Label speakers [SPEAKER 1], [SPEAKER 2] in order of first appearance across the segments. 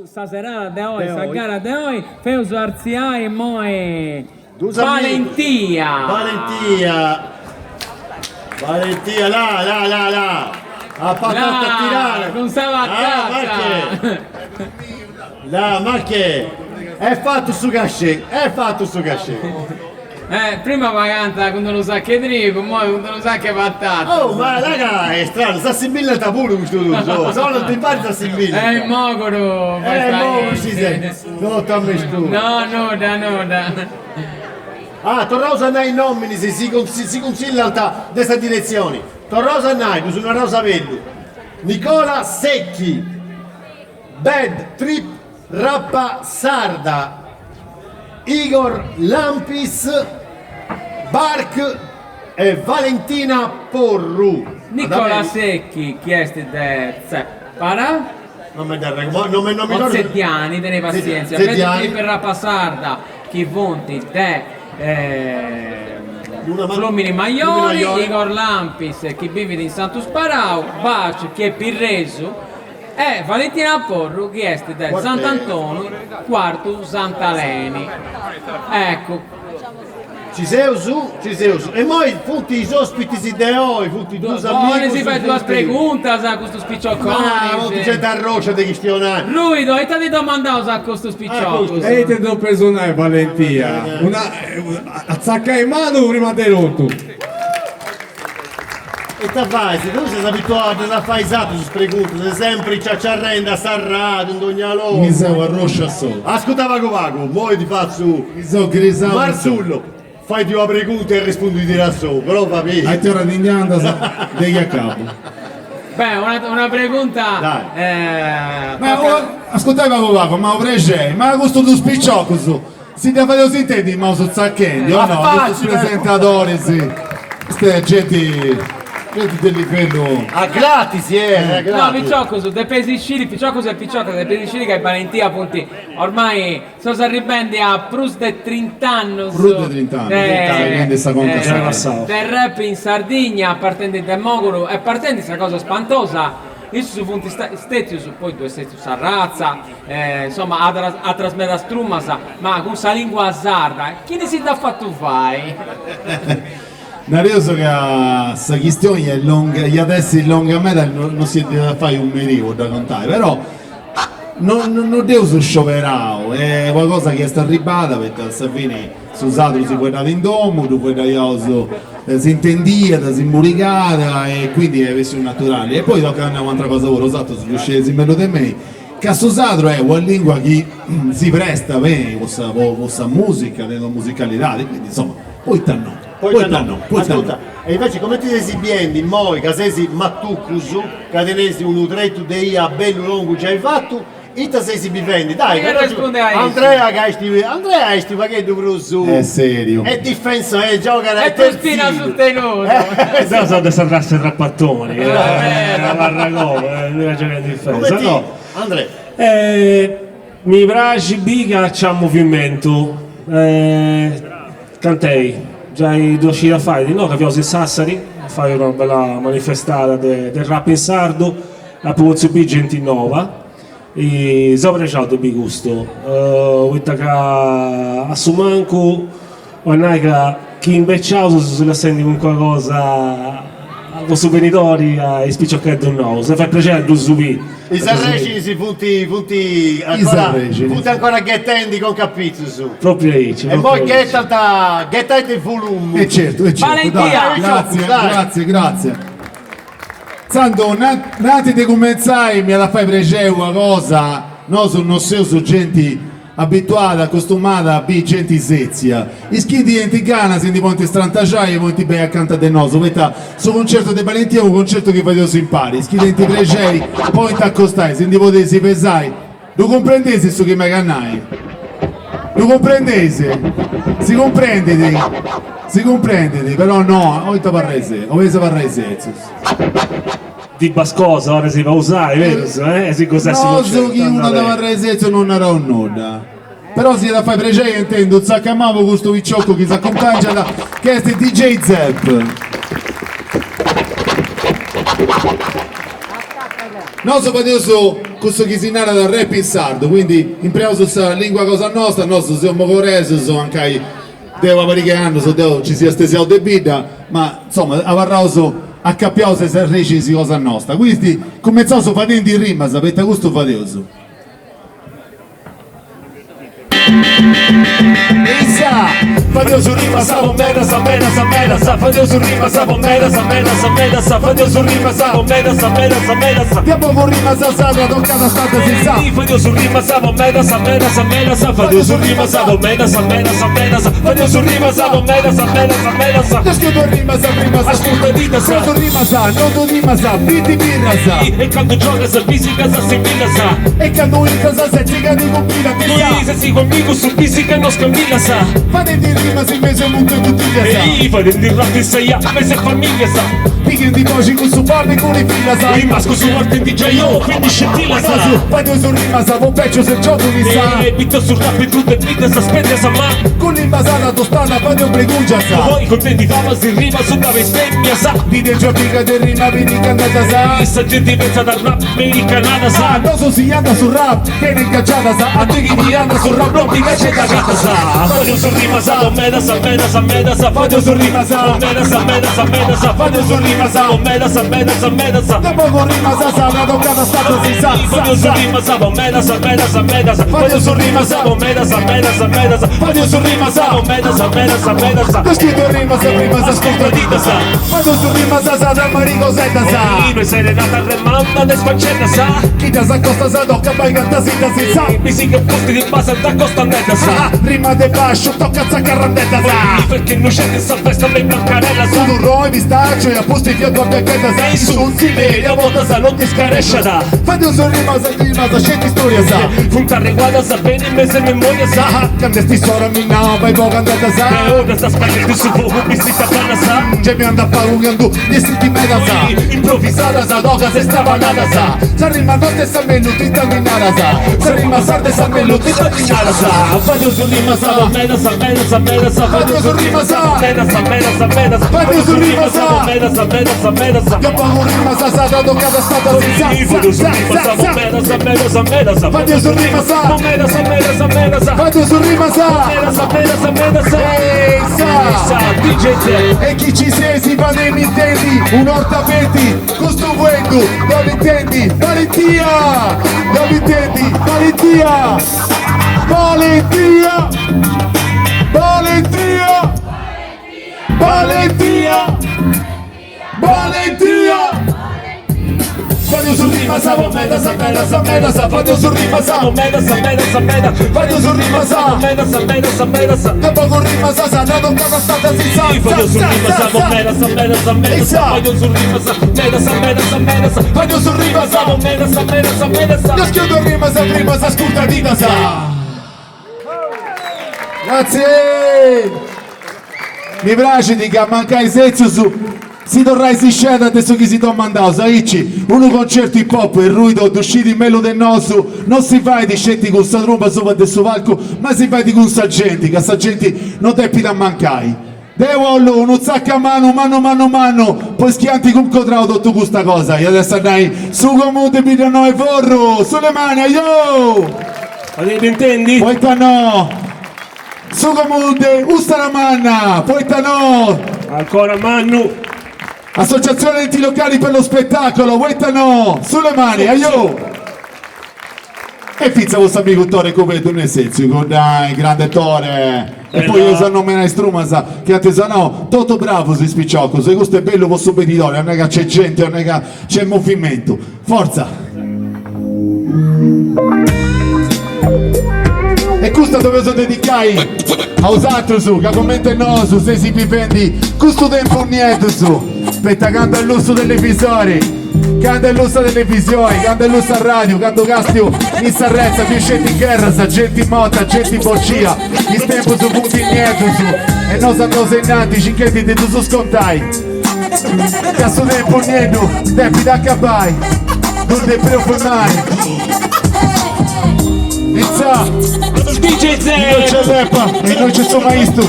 [SPEAKER 1] sta serata de oggi, sta gara de oggi, Feuso Arziai e Moe
[SPEAKER 2] Valentia, là, a patata a tirare,
[SPEAKER 1] non stava a casa,
[SPEAKER 2] là, ma che è fatto su cachet,
[SPEAKER 1] prima va canta quando lo sa che drigo, poi quando lo sa che patata.
[SPEAKER 2] Oh, ma raga, è strano, sta simbillata pure questo tu, solo ti pare sta simbillata.
[SPEAKER 1] Il mogoro,
[SPEAKER 2] ci sei, no, t'ho tu.
[SPEAKER 1] No.
[SPEAKER 2] Ah, Torrosa andai in nomini se si consiglia da questa direzione. Torrosa andai, tu sono una rosa verde. Nicola Secchi, Bad Trip Rappa Sarda, Igor Lampis, Bark e Valentina Porru.
[SPEAKER 1] Nicola Secchi, chiesti de para?
[SPEAKER 2] Non mi ricordo.
[SPEAKER 1] Zediani, tenei pazienza.
[SPEAKER 2] Zediani.
[SPEAKER 1] Per la passarda, chi vonti de Flumini Maioli, Igor Lampis, chi vive in Santo Sparau, Baci, chi è Pirresu, e Valentina Porru, chi è del Sant'Antonio, quarto Santaleni. Ecco.
[SPEAKER 2] Ci sei su. E poi tutti i ospiti si deoi, tutti i due amici.
[SPEAKER 1] Si fa due preguntas a questo spicciocco.
[SPEAKER 2] Non c'è da roccia di spionare.
[SPEAKER 1] Lui, dove ti domandato a questo spicciocco?
[SPEAKER 3] E te do personale Valentia. Attacca in mano prima di rotto.
[SPEAKER 2] E te fai, se tu sei abituato a fare esatto su preguntas, sei sempre ciacciarrenda, sarrato, in ogni loro.
[SPEAKER 3] Mi sono arroscia solo.
[SPEAKER 2] Ascolta Vago, poi ti faccio.
[SPEAKER 3] Mi sono grisato.
[SPEAKER 2] Marzullo. Fai una pregunta e rispondi di rassò, però va bene.
[SPEAKER 3] Hai te ora di nianda, degli a capo.
[SPEAKER 1] Beh, una pregunta.
[SPEAKER 3] Ascoltai Vago, ma prege, ma questo tu spicciocco su. Si deve fare sentire di Mauso Zacchendi, o no? Questi presentatori, sì. Queste gente di livello.
[SPEAKER 2] A gratis,
[SPEAKER 1] No, Picciocco su, De Pesicili, Picciocco è Picciocco, De Pesicili che è Valentia, appunto, ormai sono arrivando a plus de 30 anni.
[SPEAKER 3] Plus de 30 anni,
[SPEAKER 1] del rap in Sardegna, partendo da Mogolo, e partendo questa cosa spantosa. Io su punti stessi, su poi due stessi a razza, insomma, a trasmetta strumasa, ma con questa lingua sarda, chi ne si dà fatto fai?
[SPEAKER 3] Narioso che questa questione è lunga, gli adesso in longa meta non si deve fare un merivo da contare, però non devo scioperare, è qualcosa che sta arrivata perché alla fine si usato si può dare in domo, tu puoi dare si intendia, si imburicata e quindi è un naturale. E poi tocca un'altra cosa voi usato su scesi meno di me, che si usato è una lingua che si presta bene questa musica, della musicalità, quindi insomma, poi no.
[SPEAKER 2] Ascolta, e invece come ti esibiendo, moi, che sei mattuccusu, che tenesi un utretto di a bello lungo già hai fatto, e ti sei esibendo, dai, Andrea che sti paghetto grosso.
[SPEAKER 3] È serio.
[SPEAKER 2] È difensa, gioca
[SPEAKER 1] e tu spina sul tenuto.
[SPEAKER 4] Questa sono questa classe tra pattoni, la Varragova, la gioca in difesa. No,
[SPEAKER 2] Andrea.
[SPEAKER 4] Mi piace biga c'è movimento, cantei. Già i 2 uscite a fare, no? Che abbiamo in Sassari a fare una bella manifestata del rap in sardo, la promozione gente nuova e sopra c'è di gusto. Questa che a Sumanco, o chi invece se la senti con qualcosa ai vostri genitori e spicciocchetti un no, se fai piacere tu subì.
[SPEAKER 2] I sarreci si punti ancora ghettendi con capizzo su.
[SPEAKER 4] Proprio lì.
[SPEAKER 2] E poi ghettate il volume.
[SPEAKER 3] E certo,
[SPEAKER 1] Valentia!
[SPEAKER 3] Grazie. Santo, nati di cominciare mi la fai pregere una cosa, no, sono gente abituata, accostumata a be gente sezia. I schidi di Ghana, se di ponti strantaggiai e ponti bei accanto a de noso, su concerto di Valentia un concerto che fate in pari, schidi di pregei, poi ti accostai, se di potessi pesai, lo comprendesi su che mi cannai? Lo comprendesi? Si comprendete, però no, oi ti parrese,
[SPEAKER 4] di Bascosa ora si va a usare, vero? Si cos'è
[SPEAKER 3] no, so chi uno da Varresezzo non era un noda. Però se la fai pregere intendo, zaccamavo questo vicciocco che si accompagna che è DJ Zepp. Noi facciamo questo che si narra dal rap in sardo, quindi impariamo questa lingua cosa nostra, noi siamo coresi, siamo anche devo americano, ci sia stessa de bida, ma insomma avremo a cappiamo se serreci si cosa nostra. Quindi cominciamo a fare in rima, sapete gusto fate.
[SPEAKER 5] Fadio su rima, savo meda, sa meda, sa meda, sa. Fadio su rima, savo meda, sa meda, sa meda, sa. Fadio su rima, savo meda, sa meda, sa meda, sa.
[SPEAKER 3] Tempo con rima salsata, toccata stata si sa.
[SPEAKER 5] Fadio su rima, savo meda, sa meda, sa meda, sa. Fadio su rima, savo meda, sa meda, sa meda, sa. Fadio su rima, savo meda, sa meda, sa meda, sa.
[SPEAKER 3] Desco rima sa,
[SPEAKER 5] ascolta dita sa.
[SPEAKER 3] Quando rima sa, non tu rima sa, viti birra sa.
[SPEAKER 5] E quando gioca sa fisica sa, si villa sa.
[SPEAKER 3] E quando in casa sa, ciga di combina che sa.
[SPEAKER 5] Lui se si conmigo su fisica non scambilla sa.
[SPEAKER 3] Fate di rima si mese molto in bottiglia sa.
[SPEAKER 5] E fate di rap in sei a mese famiglia sa.
[SPEAKER 3] Pighi di voci con su papi con le fila sa.
[SPEAKER 5] Il masco su arte in DJ oh, quindi scintilla sa.
[SPEAKER 3] Fate su rima sa, un peccio se gioco mi sa.
[SPEAKER 5] E bitto sul rap e tutte vite sa spende sa ma.
[SPEAKER 3] Con l'invasata tostata fate un pregugia sa.
[SPEAKER 5] Poi contenti fama si rima su da bestemmia sa.
[SPEAKER 3] Dite giochica di rima vedi cantata sa.
[SPEAKER 5] Questa gente pensa dal rap americanata sa.
[SPEAKER 3] Non so si anda sul rap, viene ingaggiata sa. A te chi ti anda sul rap non ti caccia da gatta sa.
[SPEAKER 5] Fadio su rima sa, meda sa, meda sa, meda sa. Fadio su rima sa, meda sa, meda sa, meda sa. Fadio su rima sa, meda sa, meda sa, meda sa.
[SPEAKER 3] Tempo con rima sa, una toccata stata si sa.
[SPEAKER 5] Fadio su rima sa, meda sa, meda sa, meda sa. Fadio su rima sa, meda sa, meda sa, meda sa. Fadio su rima sa, meda sa, meda sa, meda sa.
[SPEAKER 3] Lo scritto rima sa,
[SPEAKER 5] Ascolta dita sa.
[SPEAKER 3] Fadio su rima sa, da maricosetta sa.
[SPEAKER 5] Noi serenata remanda de spaccetta sa.
[SPEAKER 3] Chi ti s'accosta sa, tocca poi canta si sa.
[SPEAKER 5] Misi che posti di base da costandetta sa.
[SPEAKER 3] Rima de bascio, tocca zaccarrandetta sa.
[SPEAKER 5] Perché non c'è che sa festa me bancarella sa.
[SPEAKER 3] Tu roi, pistaccio e a posti fianco a bianchetta sa.
[SPEAKER 5] Sei su, si vede, a volta sa, non ti scarescia da.
[SPEAKER 3] Fadio su rima sa, scendi storia sa.
[SPEAKER 5] Punta riguarda sa bene in mese memoria sa.
[SPEAKER 3] Candesti sora minna, vai po' cantata sa.
[SPEAKER 5] E ora sta spaghetti su fuoco, mi si tapana sa.
[SPEAKER 3] C'è mi anda a fare un gandu, gli senti meta sa.
[SPEAKER 5] Improvvisata sa, doga se sta banata sa.
[SPEAKER 3] Sa rima notte sa menu, ti terminata sa. Sa rima sarde sa menu, ti terminata sa.
[SPEAKER 5] Fadio su rima sa, meda sa, meda sa, meda sa.
[SPEAKER 3] Fadio su rima sa,
[SPEAKER 5] meda sa, meda sa, meda sa.
[SPEAKER 3] Fadio su rima sa,
[SPEAKER 5] meda sa, meda sa, meda sa.
[SPEAKER 3] io pago rima sa, da toccata stata si sa.
[SPEAKER 5] Fadio su rima sa, meda sa, meda sa, meda sa.
[SPEAKER 3] Fadio su rima sa,
[SPEAKER 5] meda sa, meda sa, meda sa.
[SPEAKER 3] Fadio su rima sa,
[SPEAKER 5] Meda sa, meda sa, meda sa.
[SPEAKER 3] ehi sa.
[SPEAKER 5] DJ Zen.
[SPEAKER 3] E chi ci sei si fa dei mittendi, un ortapeti, questo vuendo, dove intendi? Valentia! Dove intendi? Valentia! Valentia! Valentia! Valentia! Valentia! Fadio su rima sa, meda sa, meda sa, meda sa. Fadio su rima sa,
[SPEAKER 5] Meda sa, meda sa, meda.
[SPEAKER 3] fadio su rima sa.
[SPEAKER 5] Meda sa, meda sa, meda sa.
[SPEAKER 3] Dopo con rima sa, da toccata stata si sa.
[SPEAKER 5] Fadio su rima sa, meda sa, meda sa, meda sa. Fadio su rima sa, meda sa, meda sa, meda sa.
[SPEAKER 3] Fadio su rima sa,
[SPEAKER 5] Meda sa, meda sa, meda sa.
[SPEAKER 3] io schiudo rima sa, ascolta dita sa. Grazie! Mi piace di che mancai sezzo su. Si torrai si scende adesso che si domandava, saici, uno concerto hip hop e il ruido d'usciti in melo del nostro, non si fa di scetti con sta tromba sopra del suo palco, ma si fa di con sta gente, che sta gente non devi da mancai. Devo uno zacca a mano, poi schianti con codrao tutto questa cosa, e adesso andai su comune pigliano e forro, sulle mani, aio!
[SPEAKER 5] Ma ti intendi?
[SPEAKER 3] Poi no! Su comune, usta la manna, poi no!
[SPEAKER 5] Ancora Mannu.
[SPEAKER 3] Associazione enti locali per lo spettacolo, vuoi no? Sulle mani, aio! E pizza vostro amico Tore come tu nel senso, dai, grande Tore! E poi io sono meno struma, che artigiano, tutto bravo si spicciocco, se questo è bello vostro peditore, non è che c'è gente, non è che c'è movimento. Forza! E questo dove sono dedicai a usato su, che commenta no su, se si pipendi, questo tempo niente su. Aspetta, canta il lusso dell'episodio, canta il lusso delle visioni, canta il lusso a radio, canto Castio in Sarrezza, più scetti in guerra, sa gente in motta, gente in boccia, il tempo su punti niente su, e noi siamo segnati, cinquetti di tu su scontai, che a suo tempo niente, tempi da capai, non devi preoccupare, Izza,
[SPEAKER 5] DJ Zen.
[SPEAKER 3] non c'è rappa e non c'è suo maestro,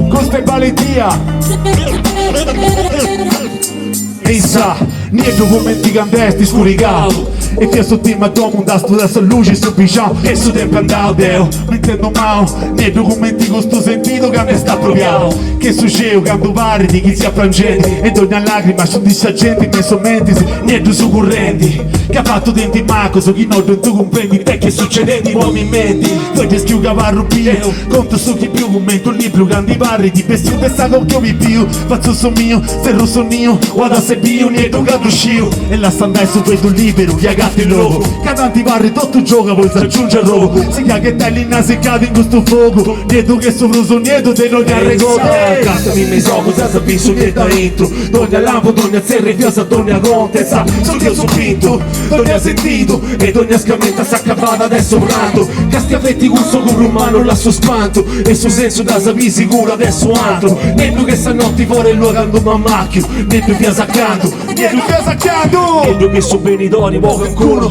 [SPEAKER 3] questo è Valentia. Izza,
[SPEAKER 5] nie documenti candesti scuricavo e che su team a domo da studiare su luce su picciamo e su tempo andavo deo non intendo mai nei documenti con sto sentito che mi sta proviamo che succede quando pare di chi si affrangenti e ogni lacrima su disagenti nei sommenti niente su correnti che ha fatto denti macco su chi non tu comprendi te che succede di uomini menti poi ti schiu cavarro più conto su chi più commento un libro grandi parri di bestia e sta con chi più faccio su mio se rosso mio guarda se bio niente che usciu e la standai su questo libero via gatti loco che tanti parri tutto gioca poi si aggiunge il rogo si chiama che te lì nasicati in questo fuoco niente che sopra su niente te non ti arregoto cantami mi so cosa sapisco niente dentro dogna lampo dogna zerre fiasa dogna contessa so che io sono vinto dogna sentito e dogna scamenta s'accavata adesso pranto casti affetti gusto con rumano lasso spanto e suo senso da sapere sicuro adesso altro niente che stanotte fuori lo canto mammacchio niente via saccando niente via saccando niente che so benidoni poco in culo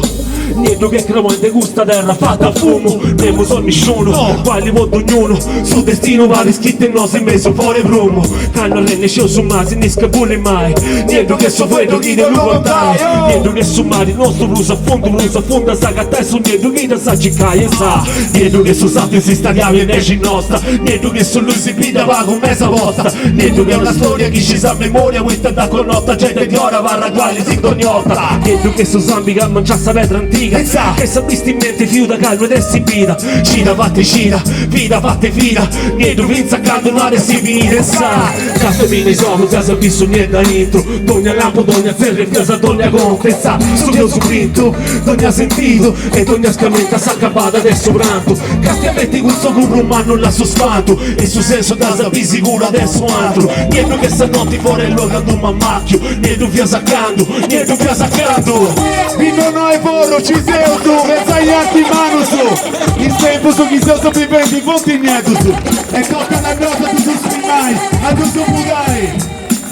[SPEAKER 5] niente che cremante gusta terra fatta a fumo nemo son nessuno quali voto ognuno su destino vari scritte no si messo fuori promo canno renne show su masi ne scapole mai niente che so fuori chi te lo contai niente che su mari nostro blues a fondo sa che te su niente che te sa ciccai e sa niente che su sappi si stagliava in esci nostra niente che su lui si pida va con mezza volta niente che è una storia che ci sa a memoria questa da connotta gente di ora varra quali si cognota niente che su zambi che mangiassa vetra antica che sa visti in mente fiuta calma ed è si vita cina fatti cina vita fatti fida niente vinza accanto mare si finire sa caffè mini sono già sa visto niente dentro dogna lampo dogna ferre fiasa dogna contessa su che ho subito dogna sentito e dogna scamenta s'accapata adesso pranto casti avvetti questo con romano la sospanto e su senso da sapere sicuro adesso altro niente che stanotte fuori lo canto mammacchio niente via saccando niente via saccando vino noi forro ci sei tu pensai anche mano su il tempo su chi sono sopravviventi conti niente su e tocca la cosa tu su spinai a tu su mudai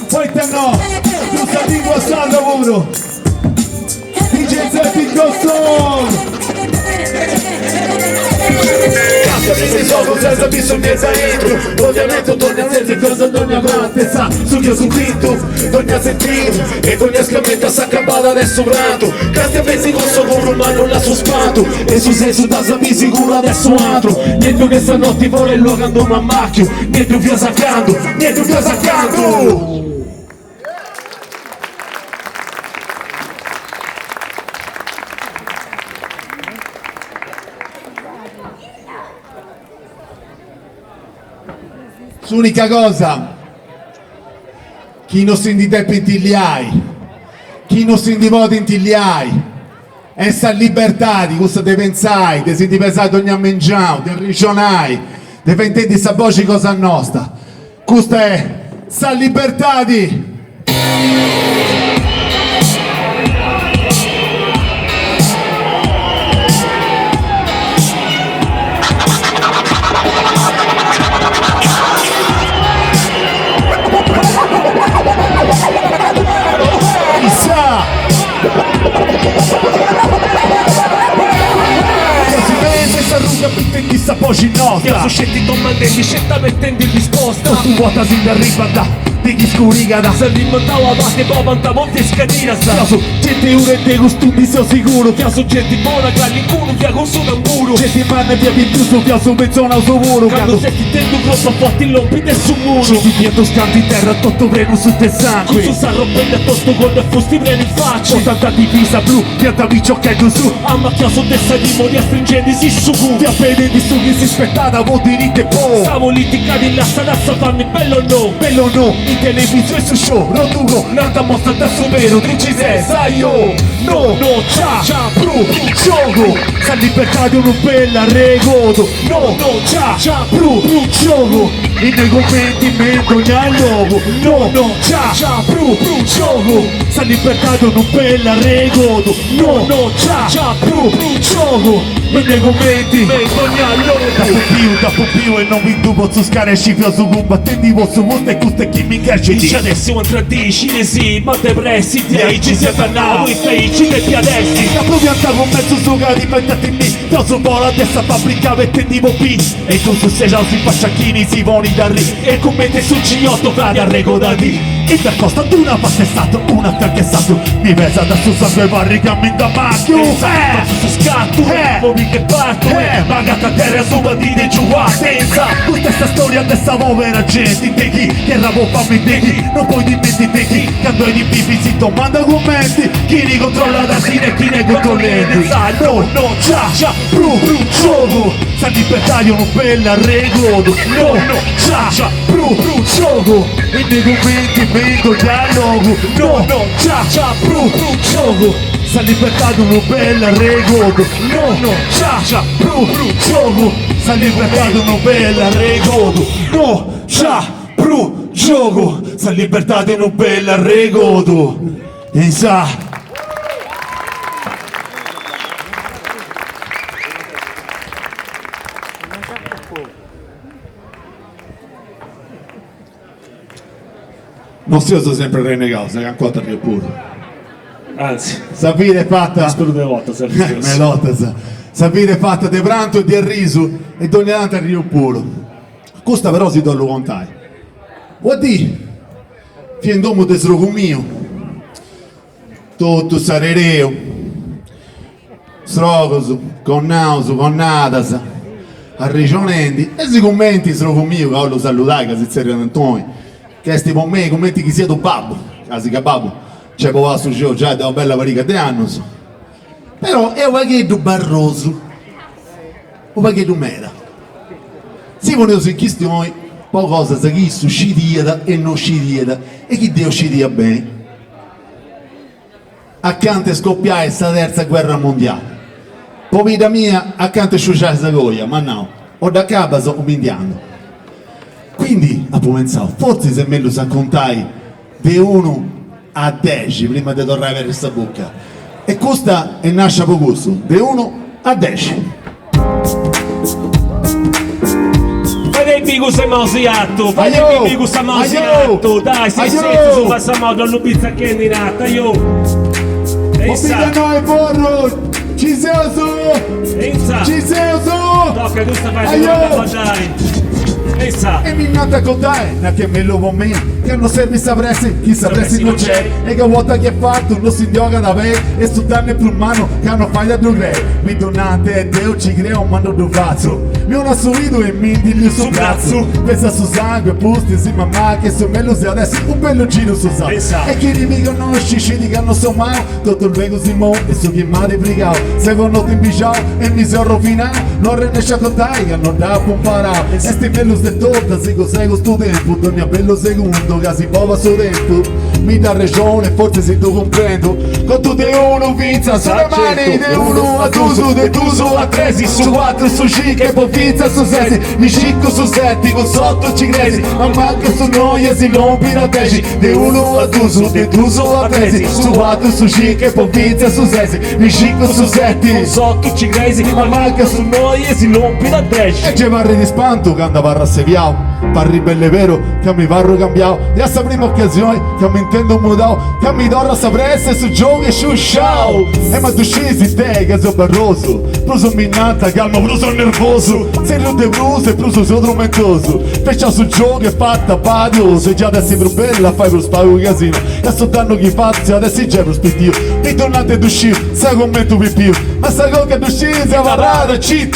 [SPEAKER 5] poi te no tu sei di guassato lavoro DJ Zetti Gosson mi sono senza bisogno dentro ovviamente torna senza cosa dogna contessa su che ho subito dogna sentito e dogna scametta s'accapata adesso pranto casti a pezzi corso con romano la sospanto e su senso da sapere sicuro adesso altro niente che stanotte fuori lo canto mammacchio niente via saccando niente via saccando
[SPEAKER 3] L'unica cosa, chi non si inditepa in tigliai, chi non si indivota in tigliai, e sta libertà di cosa te pensai, te senti pensare ogni mangiare, te ricionai, te intendi sta voce cosa nostra. Questa è sta libertà di...
[SPEAKER 5] Chissà poi ci nota che su scetti domande scelta mettendo in risposta tu vuota sin da ribanda di chi scurigata se rimontavo a parte poi pantavo che scatina sta su gente ora e dei costumi sono sicuro che su gente buona che all'incuno via consuma un muro gente manna via pintuso che su mezzona un sovuro quando se ti tendo grosso forti lompi del su muro gente via toscanti in terra tutto preno su te sangue su sa rompendo a tosto con le fusti preno in faccia con tanta divisa blu pianta piccio che è su a macchia su testa di modi astringenti si su cu ti appede di su che si aspettata vo diritte po stavo litigati in la stazza fammi bello no in televisione su show rotugo nata mostra da supero trici se sai io no c'ha bru gioco sa libertà di uno bella regodo no c'ha bru gioco in nei commenti metto al logo no c'ha bru gioco sa libertà di uno bella regodo no c'ha bru gioco in nei commenti metto al logo da più e non vi dubo su scare scifio su combattenti vostro mondo e questo chi mi piace dice adesso entra di cinesi ma depressi ti ci si affanna voi feici e piadessi la provianta con mezzo suga diventati in me da su la testa fabbrica vettendivo P e tu su sei si facciacchini si voni da ri e come te su G8 frati a rego da D intercosta d'una passessato, una fracaessato, mi pesa da su sangue barri cammin da macchio, su scatto, movi che parto, magata a terra su bandine giù a senza, questa è sta storia dessa povera gente, te chi, che rabo fammi te chi, non puoi dimentichi, quando i pipi si domanda commenti, chi li controlla da sine e chi ne controllenti, no, già, bru, gioco, sta libertà io non bella regodo, no, già, bru, gioco, e nei commenti vedo dialogo, no, già, bru, gioco, sta libertà io non bella regodo, no, già, bru, gioco, sta libertà io non bella regodo, no, già, bru, gioco, sta libertà io non bella regodo, e sa.
[SPEAKER 3] Non si usa sempre renegato, se ancora più puro.
[SPEAKER 4] Anzi,
[SPEAKER 3] Sapere fatta.
[SPEAKER 4] spero di volta,
[SPEAKER 3] Me lotta, sapere fatta di pranto e di riso e ogni tanto a rio puro. Questa però si dollo contai. Vuol dire, fin dopo di srogo mio, tutto sarereo, srogoso, con nauso, con nadas, arrigionenti, e si commenti srogo mio, che lo salutai, che si servono Antonio. Che sti con me, commenti chi sia tu babbo, quasi che babbo, c'è poco su gioco, già da una bella parica di anni, però è un vaghetto barroso, un vaghetto mera. Si pone in questione, poi cosa sa chi su scidieta e non scidieta, e chi deve scidia bene. Accanto a scoppiare questa terza guerra mondiale, poi vita mia accanto a sciuciare questa goia, ma no, ho da capo sto cominciando. Quindi, ho pensato, forse se me lo sa contai di 1 a 10 prima di tornare a avere questa bocca. E questa è nasce poco, di 1 a 10.
[SPEAKER 4] Fai dei bigu se mausiato, fai
[SPEAKER 3] Aio!
[SPEAKER 4] dei bigu se mausiato, dai, sei
[SPEAKER 3] Aio!
[SPEAKER 4] senza su passa modo allo pizza che è nata, io.
[SPEAKER 3] Popita noi porro, ci siamo su,
[SPEAKER 4] Enza,
[SPEAKER 3] ci siamo su.
[SPEAKER 4] tocca questa fai
[SPEAKER 3] Aio!
[SPEAKER 4] dai. Enza,
[SPEAKER 3] E mi nata con te, che me lo me, che non serve sapresti, chi sapresti non c'è, e che vuota che fatto, non si gioca da me, e su danne più mano, che hanno fai da due mi donate, e Dio ci crea un mano do faccio, mi ho assunto e mi dillo su cazzo, pensa su sangue, pusti, si mamma, che su me lo sia adesso, un bello giro su sangue, e chi mi conosci, ci dica non so mai, tutto il vego si muove, e su chi mi ha debrigato, secondo ti inviciato, e mi sono rovinato, non riesce a contare, che non da pomparà, e sti bello se torta, si cos'è questo tempo, torni a bello secondo, che si pova su tempo, mi dà ragione, forse se tu comprendo, con tutti uno pizza sulle mani, di uno a tuso, di tuso a tresi, su 4 su 5, poi pizza su 6, mi scicco su 7, con sotto ci cresi, ma manca su noia, si rompi la 10, di uno a tuso, di tuso a tresi, su 4 su 5, poi pizza su 6, mi scicco su 7,
[SPEAKER 4] con sotto ci cresi, ma manca su noi e si rompi la 10.
[SPEAKER 3] e c'è parri di spanto che andava a rasseviao, parri belle vero che mi varro cambiao, e a sta prima occasione che mi intendo mudao, che mi dorra sapresse su gioco e su show, e ma tu scesi te che sono barroso, pruso minata, calmo, pruso nervoso, sei lo de bruso e pruso sono tormentoso, perciò su gioco è fatta padioso, e già adesso è più bella, fai per spago casino, e sto danno chi fazzi, adesso c'è prospettivo, mi tornate ad uscire, sai come tu più, ma sta cosa ad uscire, si avarrata, ci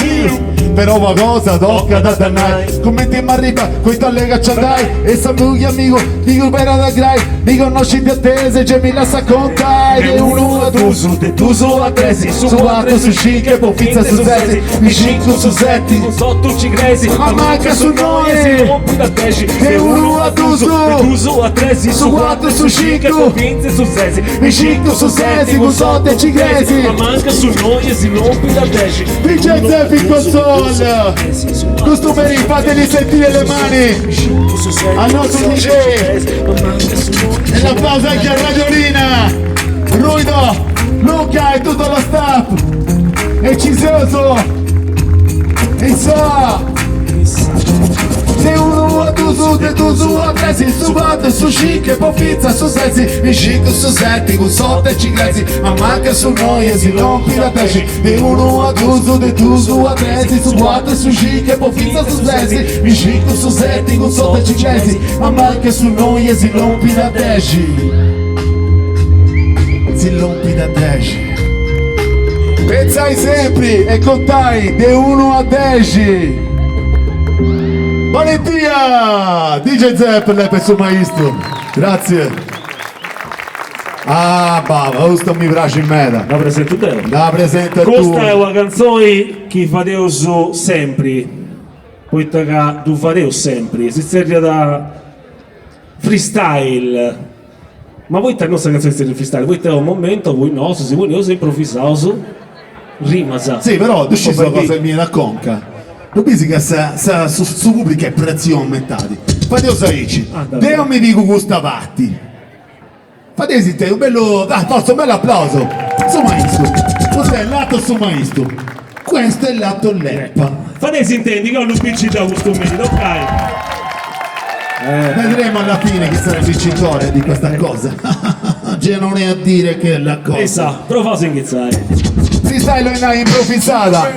[SPEAKER 3] però una cosa tocca da dannare, come ti arriva, quei tolle cacciatai, e saluti amico, dico per da grai, mi conosci di attese, già mi lascia contare,
[SPEAKER 4] E uno a tuso, de tuso a tresi,
[SPEAKER 3] su 4 su 5, poi pizza su 6, mi 5 su 7,
[SPEAKER 4] con sotto ci cresi,
[SPEAKER 3] ma manca su noi,
[SPEAKER 4] e si rompi la 10,
[SPEAKER 3] e uno a tuso,
[SPEAKER 4] de tuso a tresi,
[SPEAKER 3] su 4 su 5,
[SPEAKER 4] poi pizza su 6,
[SPEAKER 3] mi 5 su 7, con sotto ci cresi,
[SPEAKER 4] ma manca su noi e si rompi la 10.
[SPEAKER 3] Vincenzo e Console, costumeri fateli sentire le mani, al nostro DJ, e la pausa anche a Radiolina, Ruido, Luca e tutto lo staff, e Cisioso, e so, se uno a tu
[SPEAKER 5] su de tu su a tresi, su quattro, su cinque, poi fizza su sessi, mi cinque su sette, con sotto e cinquezzi, ma manca su noi e si rompi la tesi, de uno a due, su de tu su a tresi, su quattro, su cinque, poi fizza su sessi, mi cinque su sette, con sotto e cinquezzi, ma manca su noi e si rompi la tesi. Si rompi da 10. Pensai sempre e contai de 1 a 10. Valentia! DJ Zepp, lei per suo maestro. Grazie. Ah, bava, questo mi piace in meta.
[SPEAKER 4] La presento te.
[SPEAKER 5] La presenta tu.
[SPEAKER 4] Questa è una canzone che fadevo sempre. Poi che tu fadevo sempre. Si serve da freestyle. Ma voi te non sa canzone di freestyle, voi te un momento, voi no, se voi non improvvisato, rimasa.
[SPEAKER 5] Sì, però tu ci sono cose mie da conca. Lo pensi che su pubblica è prezzi aumentati. Fate osaici. Deo mi dico questa parti. Fate esiste un bello. Ah, forza, un bello applauso. Su maestro. Questo è l'atto su maestro. Questo è l'atto leppa.
[SPEAKER 4] Fate si intendi che ho un PC da questo momento, ok?
[SPEAKER 5] Vedremo alla fine chi sarà il vincitore di questa cosa. Già non è a dire che è la cosa.
[SPEAKER 4] Esatto, prova a singhitare.
[SPEAKER 5] Freestyle è una improvvisata.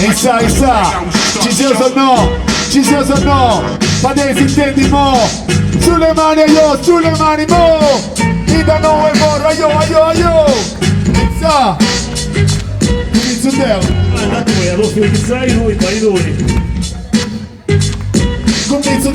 [SPEAKER 5] E sa, ci siamo o no? Ci siamo o no? Fate si intendi mo? Sulle mani io, sulle mani mo! Mi da no e morro, aio! E sa! Inizio Deo!
[SPEAKER 4] Guarda tu, lo singhitare lui, fai lui.
[SPEAKER 5] Convinzo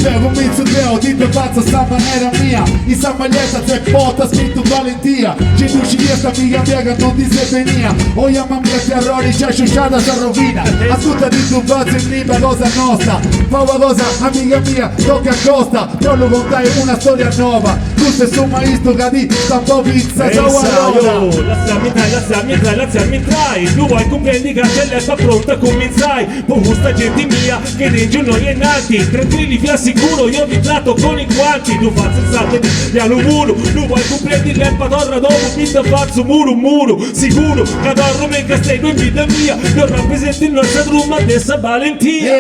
[SPEAKER 5] Deo, dite pazza sta maniera mia. In sta maglietta c'è porta scritto Valentia. Ci duci via sta amica mia che non ti sei venia. O io mamma terrori, c'è sciusciata, c'è rovina. Ascolta di tu pazzo in riba, cosa nostra. Fa una cosa, amica mia, tocca a costa. Però lo contai una storia nuova. Tu sei su maestro che di sta un po' pizza, ciao allora.
[SPEAKER 4] Lasciami entrare. Tu vuoi comprendi che c'è l'erba pronta, cominciai. Con questa gente mia che dei giorni è nati. Tranquilli, vi assicuro, io vi tratto con i guanti. Tu faccio saltate di alumuro. Tu vuoi comprendi l'erba torna dopo. Mi da faccio muro. Sicuro, che adoro me che stai in vita mia. Non rappresenti il nostro drum a testa Valentia.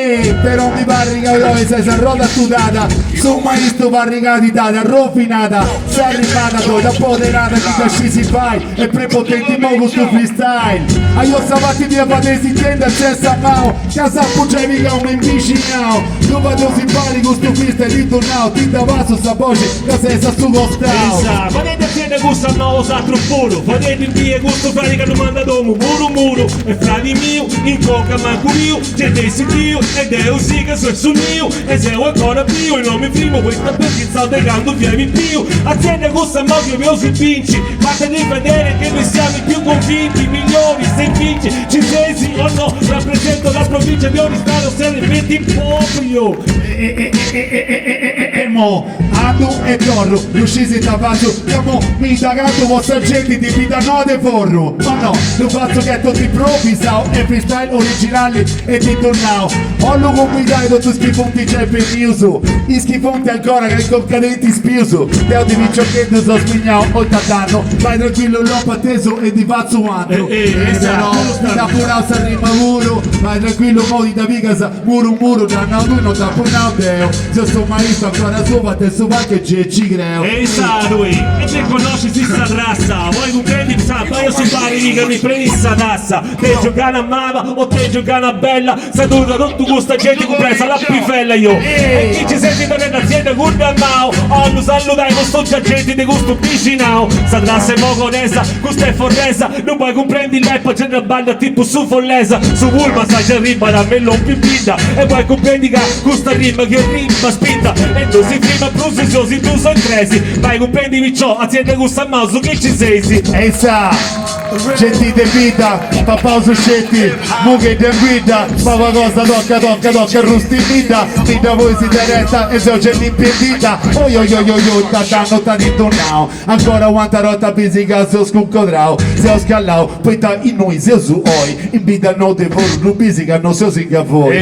[SPEAKER 5] Però mi pare che io sei roda studata. Su maestro parrica di data, rovinata. Sei arrivata tu, da poderata che casci si fai. E prepotenti mo con sto freestyle. A io stamattina mia padre si intende a cessa mao. Casa puccia mica un invicinao. Tu vado si pari con sto freestyle ritornao. Ti da vaso sta voce, che sei sa su costao.
[SPEAKER 4] Fate tiene gusto nuovo satro puro. Fate il via gusto frati che non manda domo. Muro. E frati mio, in coca manco io. C'è dei io ed è un sì che sono sul mio. E se ho ancora più il nome primo. Questa perché sto tegando fiamme più. Azienda gusta mo che io si vinci. Fatemi vedere che noi siamo i più convinti. Migliori se vinci. Ci sei sì o no. Rappresento la provincia di Oristano. Se ne metti proprio.
[SPEAKER 5] Mo, Adu e Torro, riuscite da faccio, chiamo mi da gatto vostra gente di vita no de forro. Ma no, lo faccio che tutti improvvisao e freestyle originali e ti tornao. Ho lo combinato tutti schifonti c'è per uso. I schifonti ancora che con cadenti spiuso. Teo di vinciocchetto so spignao, o tatano. Vai tranquillo l'ho patteso e ti faccio quanto. Però, da pura sa rima muro. Vai tranquillo mo di da vigasa, muro, da no non da pura Deo. Se sto maestro ancora sopra te so che ci creo.
[SPEAKER 4] Ehi sa lui, e te conosci si sta razza. Vuoi comprendi sa, ma io si pari mica mi prendi sta tazza. Te giocare a mava o te giocare a bella. Sa tu da tutto questa gente compresa la pifella io. E chi ci senti per un'azienda curva a mao. Allo saludai con sto già gente di questo vicinao. Sa trasse mo conesa, questa è forresa. Non puoi comprendi l'eppa, c'è una banda tipo su follesa. Su Vulma sai c'è rima da me non più vinta. E poi comprendi che questa rima che rima spinta. E tu si prima processiosi tu sei crazy. Vai comprendimi ciò, azienda gusta mouse che ci sei sì.
[SPEAKER 5] E sa, gentite vita, papà su scetti, mucche di guida, papà cosa tocca, rustimita, vita voi si diretta e se ho gente impedita, oi, t'hanno t'adintornao, ancora quanta rotta fisica se ho scuccodrao, se ho scallao, poi ta in noi se su oi, in vita no te vor fisica non so si che voi.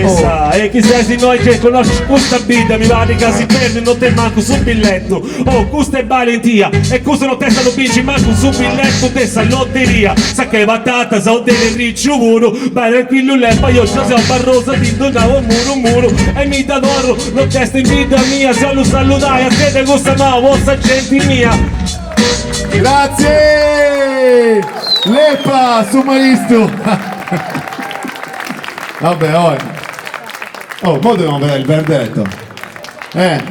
[SPEAKER 4] E chi sei di noi che conosci questa vita, mi pare che si perde, non te manco sul biglietto, oh questa è Valentia, e cosa non te sta lo bici manco sul biglietto, te sa lotteria. via, sa che batata, sa delle riccio muro, bene qui l'uleppa, io c'ho un barroso, ti donavo un muro, e mi d'adoro, non testa in vita mia, saludai, a te te gusta ma, vostra gente mia.
[SPEAKER 5] Grazie! Leppa, su Maristo! Vabbè, oh, mo dobbiamo vedere il verdetto.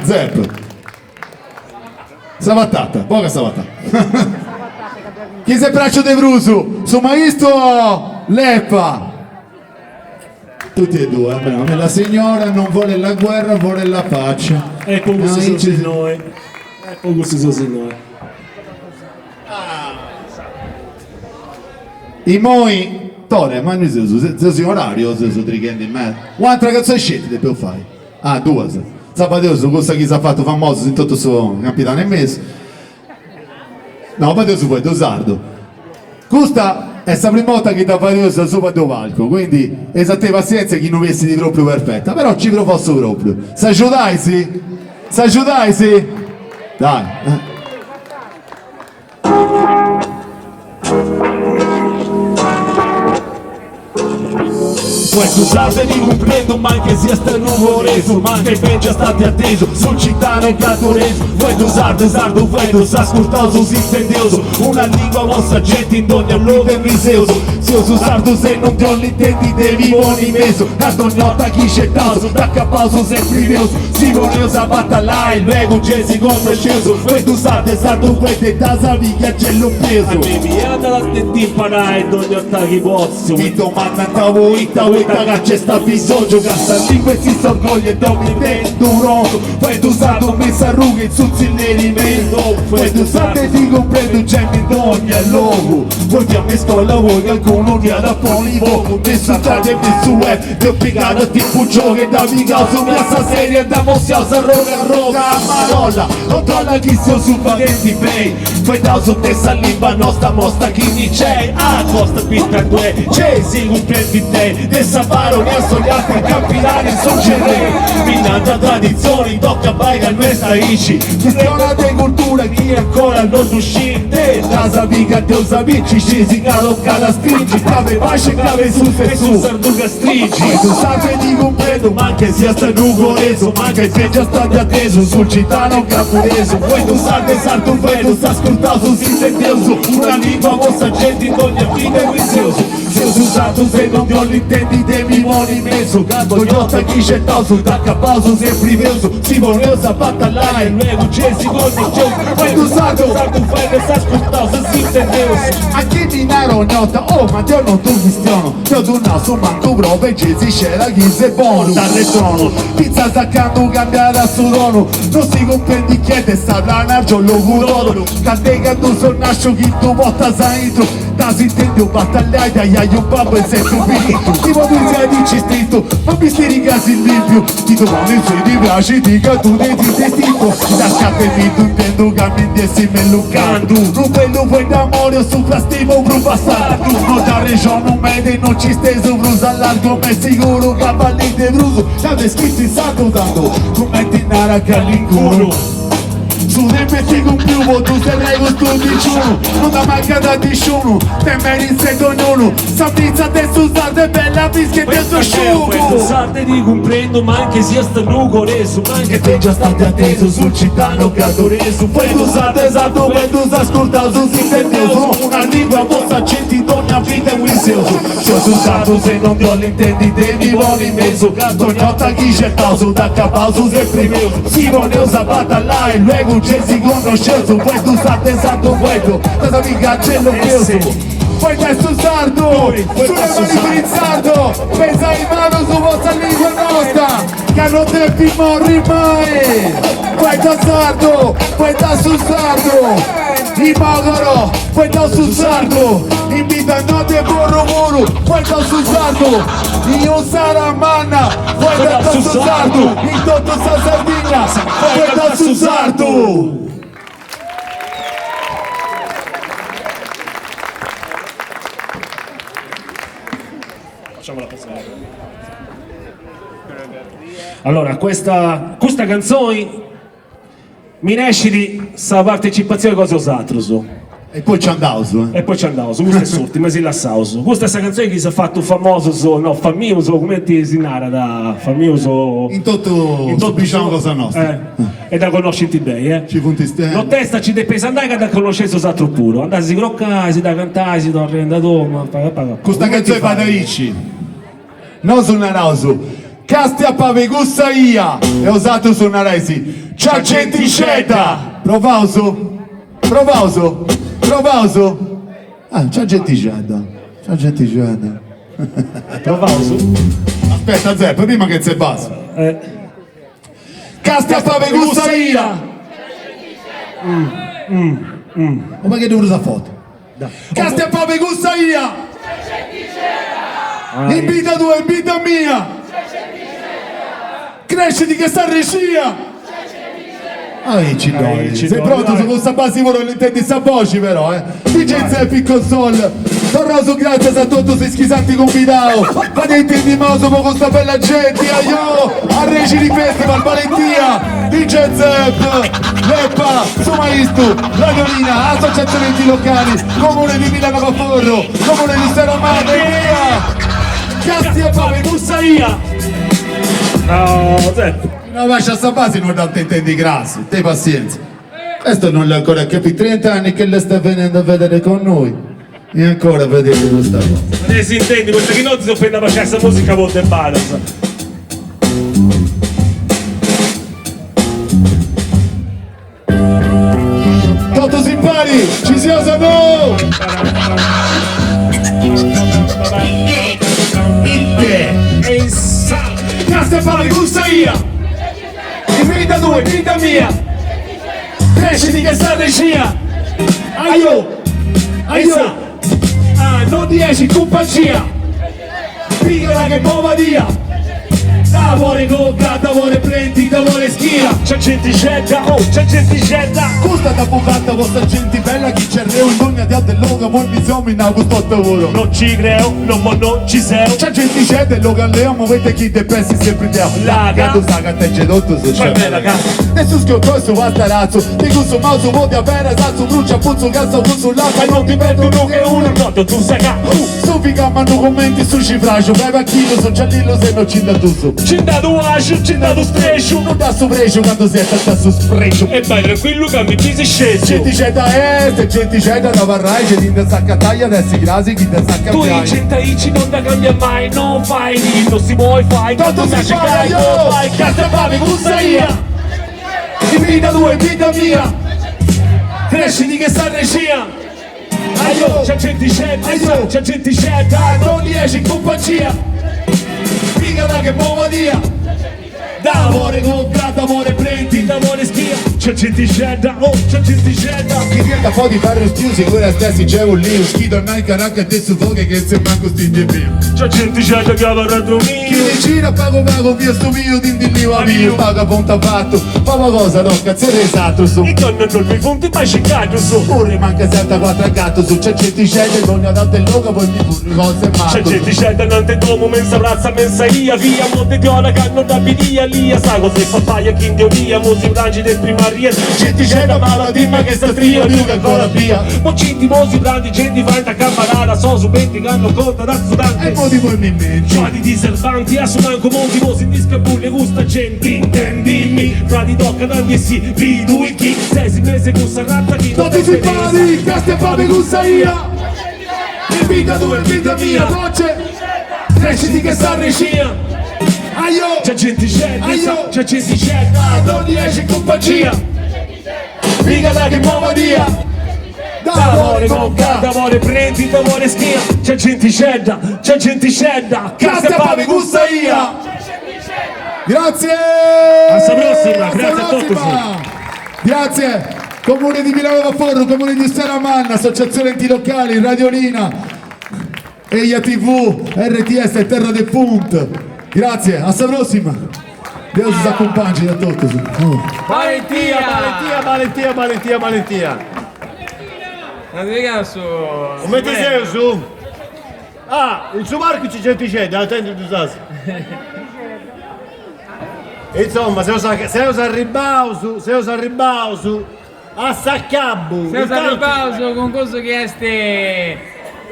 [SPEAKER 5] Zepp. Savattata, poca savattata. Chi se braccio de Brusu? Su Maristo, Leppa. Tutti e due, bravo. La signora non vuole la guerra, vuole la pace.
[SPEAKER 4] Ecco questo sono noi. Ecco questo sono noi.
[SPEAKER 5] I moi, Tore, ma non sei orario, se sono trighendi in me. Quanta canzone scelte per fare? Ah, due. Sabato, cosa chi si è fatto famoso in tutto il suo capitano e messo. No, ma adesso poi Dosardo. Questa è la prima volta che da Padiosa sopra il palco, quindi esatte pazienza chi non vesti di proprio perfetta, però ci provo proprio. S'aiutai, sì? S'aiutai, sì? Dai.
[SPEAKER 6] Questo salve di comprendo, ma anche sia stato reso, ma anche peggio state atteso, sul cittadino catoreso. Vuoi sardo, vuoi ascoltoso, sintendioso, una lingua vostra gente in ogni allora è riseoso. Se io sardo se non ti ho l'intendi devi buoni meso, a ogni volta chi c'è taso, da capauso sempre rioso, si voleva battallare, il rego Jesse contro sceso. Vuoi sardo, vuoi te da saviga c'è l'ho preso.
[SPEAKER 4] A me mi anda la testa imparare, ogni volta che posso.
[SPEAKER 6] Mi domanda tavo che c'è sta bisogno, cassa lingua e si s'orgoglia e dopo il duro. Poi tu sai non mi s'arruga in suzzinerimento, poi tu sai che ti comprendo c'è mi ogni luogo. Vogliamo in scuola, vuoi qualcuno che ha da polivoco, nessun tardi e nessun web, ti ho piegato tipo gioco e da mica su mia sta serie da moziosa roga marolla, controlla chi sia su valenti bei, poi da su testa limba nostra mostra chi ni c'è, a costa pinta due, c'è si comprendi te, dessa paro ne ha sogliato i capitani soggerei, minata tradizioni, tocca baiga questa ici, questione di cultura chi ancora non uscite, la sapica te sapici, scesi calo cada stringi, cave pace, cave su e su, sarduga stringi, tu sai ti comprendo, ma anche sia stato reso, ma anche se già state atteso, sul cittadino capureso, poi tu sai sarto vedo, sta ascoltato, si sentioso, una lingua vostra gente in ogni vita è risioso, se ho usato se non ti ho l'intendi devi muori messo, canto gli otta chi c'è toso, da capauso sempre veso, si voleva battallare, luego Jesse con il gioco, poi tu sarto vedo, sta ascoltato, si sentioso.
[SPEAKER 5] A chi ti naro nota, oh ma Dio non tu cristiano, io tu naso manco proprio e Jesse c'era chi se buono, dal trono, pizza staccando cambiare a sudono, non si comprendi chi è testa da narcio lo curono, cante che tu son nascio chi tu porta saitro, da si intende un battagliare dagli aglio babbo e senso finito, tipo tu sei di cistito, ma mi stai ricasi il limpio, ti domani se ti piace dica tu ne ti destino, da scappemi tu intendo che mi dessi me lo canto, non quello vuoi d'amore su plastico bru bastardo, non da regione non mede non ci steso brusa largo, ma è sicuro cavalli de bruso, c'ave scritto in santo tanto, come ti nara call'inculo. Su ne metti con più, tu sei lei con tu digiuno, non da manca da nessuno, te meriti ognuno, sapizza adesso usate è bella bischi e adesso asciugo.
[SPEAKER 6] Questo sarte ti comprendo, ma anche sia stanugo reso, ma anche te già state atteso sul cittadino catoreso, poi tu sate esatto, poi tu sei ascoltato, si intendioso, una lingua vostra gente in ogni vita è wiseoso, ci ho usato se non ti ho l'intendi devi vuoi in mezzo, canto ogni volta chi c'è tauso, da capauso sempre mio, si voleva battallare, luego Jesse conosceso, poi tu stai pensando quello, cosa mica c'è lo preso. Poi questo sardo, sulle mani per il sardo, pensa in mano su vostra lingua nostra, che non devi morire mai. Poi da sardo, poi da sul sardo, i mogoro, poi da sul sardo, in vita notte borro muro, poi da sul sardo, io sarà manna, poi da sul sardo, in tutto sa Sardegna, poi da sul sardo.
[SPEAKER 4] Allora, questa canzone mi nasce di sa partecipazione con Osatros.
[SPEAKER 3] E poi ci andavo su,
[SPEAKER 4] E poi ci andavo, questo è sorti, ma si lassavo su. Questa è questa canzone che si è fatto famoso, no, famoso, come ti si narra da famoso...
[SPEAKER 3] In tutto diciamo cosa nostra.
[SPEAKER 4] E da conoscere bene,
[SPEAKER 3] Ci punti stiamo.
[SPEAKER 4] non testa ci deve andare che da conoscere altro puro. Andare si croccare, si da cantare, si da arrendare, ma paga.
[SPEAKER 3] Questa canzone fa da ricci. Non suonerò su. Casti a pavegussa ia. E usato suoneresi. Ciao genticetta. Provauso. Ah, ciao genticetta.
[SPEAKER 4] Provavo su.
[SPEAKER 3] Aspetta Zeppo, prima che se basa. Casti a pavegussa ia. Ma che devo usare foto? Casti a pavegussa ia. In vita tua, in vita mia. Cresciti che sta regia. Ci doi. Sei pronto su questa base ora non intendi sta voce però, DJ Zeppi console. Torroso grazie a tutto sei schisanti convidao. Fate intendi moso con questa bella gente. Aio, a Regini Festival, Valentia, DJ Zepp, Leppa, Sumaistu, Radiolina, Associazione Enti Locali, Comune di Milano Caforro, Comune di Serramano, via! Casti e Pave, Bussaia!
[SPEAKER 4] No, Zepp.
[SPEAKER 3] No, lascia sta base non date intendi grassi, te pazienza. Questo non l'ha ancora capito, 30 anni che le sta venendo a vedere con noi. E ancora vedete questa cosa.
[SPEAKER 4] Ma ne si intendi, questa che non si offende a facere questa musica molto embarrassata.
[SPEAKER 3] Toto Simpari, ci si osa no! Casta fare Gussaia! In vita tua, in vita mia! Cresciti che sta regia! Aio! Non riesci compagnia! Piccola che muova via! D'amore cocca, d'amore prendi, d'amore schia!
[SPEAKER 4] C'è genticetta, c'è genticetta!
[SPEAKER 3] Questa da bucata vostra gente bella chi c'è reo in ogni dia dell'oga voi mi siamo in questo lavoro
[SPEAKER 4] Non ci creo, non ci sei!
[SPEAKER 3] c'è gente c'è dell'oga leo muovete chi te pensi sempre te
[SPEAKER 4] Laga.
[SPEAKER 3] tu sa che te c'è dotto se c'è
[SPEAKER 4] bella cazzo!
[SPEAKER 3] nessuno schioccoso basta razzo ti gusto mauso vuoti a vera salso brucia puzzo cazzo puzzo l'altra non ti perdo uno che uno
[SPEAKER 4] notte tu sai che
[SPEAKER 3] su figa manno commenti su cifraggio beve a chilo so giallillo se non ci da tu su
[SPEAKER 4] ci dato ascio, ci dato strescio
[SPEAKER 3] non da su precio quando si è stato su sprecio
[SPEAKER 4] e vai tranquillo che mi ci sei sceso
[SPEAKER 3] gente c'è da est e gente c'è da varrai c'è di sacca taglia adesso i grasi chi te sacca
[SPEAKER 4] tu i centaici non da cambia mai non fai lì non si muove fai
[SPEAKER 3] tanto si fa io
[SPEAKER 4] fai cazzo fame Gussaia
[SPEAKER 3] in vita tua in vita mia
[SPEAKER 4] cresciti che sta regia
[SPEAKER 3] aio
[SPEAKER 4] c'è genticetta
[SPEAKER 3] Aio.
[SPEAKER 4] c'è genticetta
[SPEAKER 3] non riesci in compagnia piccola che muova via d'amore comprato amore prendi
[SPEAKER 4] d'amore schia c'è genticetta c'è genticetta
[SPEAKER 3] chi viene poi di fare lo spiusi quella stessi c'è un lì uscito a mai caracca te su fuochi che se manco sti via
[SPEAKER 4] c'è genticetta che va dentro
[SPEAKER 3] chi
[SPEAKER 4] mio
[SPEAKER 3] mi gira pago via sto mio dindinio a mio paga punta fatto fa una cosa no cazzere esatto su
[SPEAKER 4] i donne non mi fonti mai cercato su
[SPEAKER 3] pure manca 74 a gatto su c'è gente scende con una data il logo poi mi pure cose
[SPEAKER 4] c'è
[SPEAKER 3] matto
[SPEAKER 4] genticetta non te domo mensa razza mensa ia via monte diola che non da bidia lia sa cosa è papaya che in teoria mo si brangi del primaria
[SPEAKER 3] gente scende malatima che sta stria più che ancora via
[SPEAKER 4] mo cinti mo si brandi gente vai da camarada so su 20 che hanno conta da studante
[SPEAKER 3] e mo di voi mi metti
[SPEAKER 4] frati di servanti a suonare come un tipo si disca pure gusta gente intendimi frati tocca da mie si vidu il chi sei si mese con sarratta chi non
[SPEAKER 3] tutti si pari casti e pape Gussaia in vita tua in vita mia voce cresciti che sta regia aio
[SPEAKER 4] c'è genticetta
[SPEAKER 3] Aio.
[SPEAKER 4] c'è genticetta
[SPEAKER 3] non riesci in compagnia piccola che muova via
[SPEAKER 4] d'amore conca d'amore prendi d'amore schia c'è genticetta
[SPEAKER 3] casti e pape Gussaia grazie
[SPEAKER 4] Alla prossima, grazie
[SPEAKER 3] Alla
[SPEAKER 4] a tutti.
[SPEAKER 3] prossima. Grazie Comune di Milano Caforro, Comune di Serramanna, Associazione Enti Locali, Radiolina, Eia TV, RTS e Terra del Punt. Grazie, alla prossima. Deus ci accompagni da tutto.
[SPEAKER 2] Valentia.
[SPEAKER 1] Non devi chiamare su...
[SPEAKER 2] Come ti sei su? Ah, il suo marco c'è gente c'è, da attendere tu sai. Insomma, se usa il ribauso, a Saccabu.
[SPEAKER 1] Senza ripauso con questo che è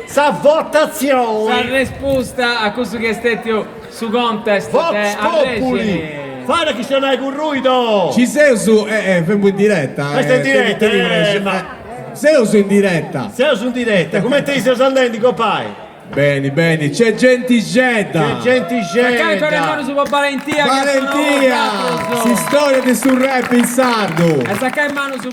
[SPEAKER 2] sa votazione.
[SPEAKER 1] sa risposta a questo che è su contest.
[SPEAKER 2] Vox Populi. Fare che se non hai curruito.
[SPEAKER 7] Ci sei su, fermo in diretta.
[SPEAKER 2] Questa è in diretta, ma
[SPEAKER 7] sei su in diretta.
[SPEAKER 2] sei su in diretta, come ti stai sentendo, copai?
[SPEAKER 7] Bene, bene, c'è gente
[SPEAKER 2] C'è gente
[SPEAKER 1] Perché ancora in mano su Valentia.
[SPEAKER 7] Valentia, si storia di sul rap in sardo.
[SPEAKER 1] E sacca in mano su